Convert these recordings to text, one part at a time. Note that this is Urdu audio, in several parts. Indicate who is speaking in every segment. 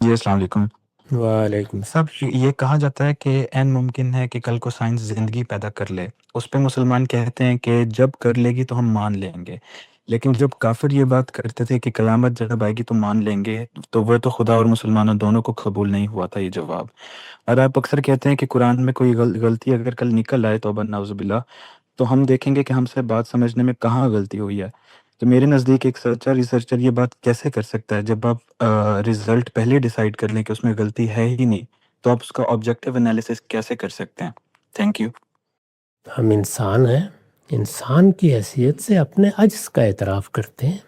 Speaker 1: جی السلام علیکم
Speaker 2: وعلیکم
Speaker 1: صاحب، یہ کہا جاتا ہے کہ این ممکن ہے کہ کل کو سائنس زندگی پیدا کر لے. اس پہ مسلمان کہتے ہیں کہ جب کر لے گی تو ہم مان لیں گے. لیکن جب کافر یہ بات کرتے تھے کہ قیامت جب آئے گی تو مان لیں گے، تو وہ تو خدا اور مسلمانوں دونوں کو قبول نہیں ہوا تھا یہ جواب. اور آپ اکثر کہتے ہیں کہ قرآن میں کوئی غلطی اگر کل نکل آئے توبہ نعوذ باللہ، تو ہم دیکھیں گے کہ ہم سے بات سمجھنے میں کہاں غلطی ہوئی ہے. تو میرے نزدیک ایک سچا ریسرچر یہ بات کیسے کر سکتا ہے جب آپ رزلٹ پہلے ڈیسائیڈ کر لیں کہ اس میں غلطی ہے ہی نہیں، تو آپ اس کا آبجیکٹیو انالیسس کیسے کر سکتے ہیں؟ Thank you.
Speaker 2: ہم انسان ہیں، انسان کی حیثیت سے اپنے عجز کا اعتراف کرتے ہیں.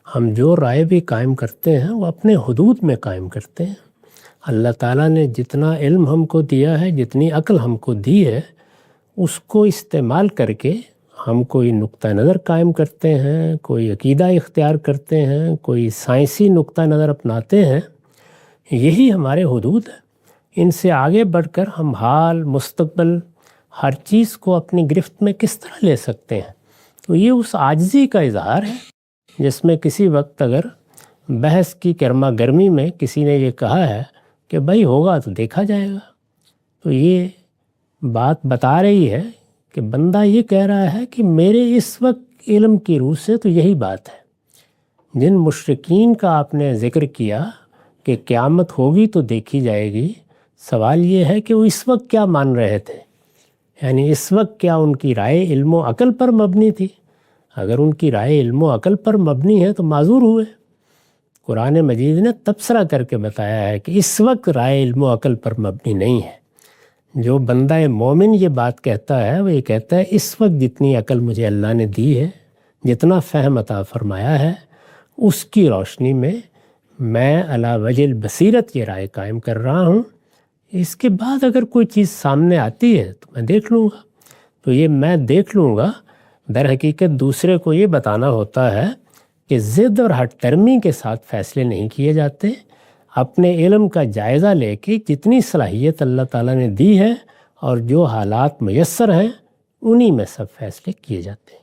Speaker 2: ہم جو رائے بھی قائم کرتے ہیں وہ اپنے حدود میں قائم کرتے ہیں. اللہ تعالیٰ نے جتنا علم ہم کو دیا ہے، جتنی عقل ہم کو دی ہے، اس کو استعمال کر کے ہم کوئی نقطہ نظر قائم کرتے ہیں، کوئی عقیدہ اختیار کرتے ہیں، کوئی سائنسی نقطہ نظر اپناتے ہیں. یہی ہمارے حدود ہیں. ان سے آگے بڑھ کر ہم حال، مستقبل، ہر چیز کو اپنی گرفت میں کس طرح لے سکتے ہیں؟ تو یہ اس عاجزی کا اظہار ہے جس میں کسی وقت اگر بحث کی گرما گرمی میں کسی نے یہ کہا ہے کہ بھائی ہوگا تو دیکھا جائے گا، تو یہ بات بتا رہی ہے کہ بندہ یہ کہہ رہا ہے کہ میرے اس وقت علم کی روح سے تو یہی بات ہے. جن مشرکین کا آپ نے ذکر کیا کہ قیامت ہوگی تو دیکھی جائے گی، سوال یہ ہے کہ وہ اس وقت کیا مان رہے تھے؟ یعنی اس وقت کیا ان کی رائے علم و عقل پر مبنی تھی؟ اگر ان کی رائے علم و عقل پر مبنی ہے تو معذور ہوئے. قرآن مجید نے تبصرہ کر کے بتایا ہے کہ اس وقت رائے علم و عقل پر مبنی نہیں ہے. جو بندہ مومن یہ بات کہتا ہے وہ یہ کہتا ہے اس وقت جتنی عقل مجھے اللہ نے دی ہے، جتنا فہم عطا فرمایا ہے، اس کی روشنی میں میں علی وجہ البصیرت یہ رائے قائم کر رہا ہوں. اس کے بعد اگر کوئی چیز سامنے آتی ہے تو میں دیکھ لوں گا. تو یہ میں دیکھ لوں گا در حقیقت دوسرے کو یہ بتانا ہوتا ہے کہ ضد اور ہٹ درمی کے ساتھ فیصلے نہیں کیے جاتے. اپنے علم کا جائزہ لے کے جتنی صلاحیت اللہ تعالیٰ نے دی ہے اور جو حالات میسر ہیں انہی میں سب فیصلے کیے جاتے ہیں.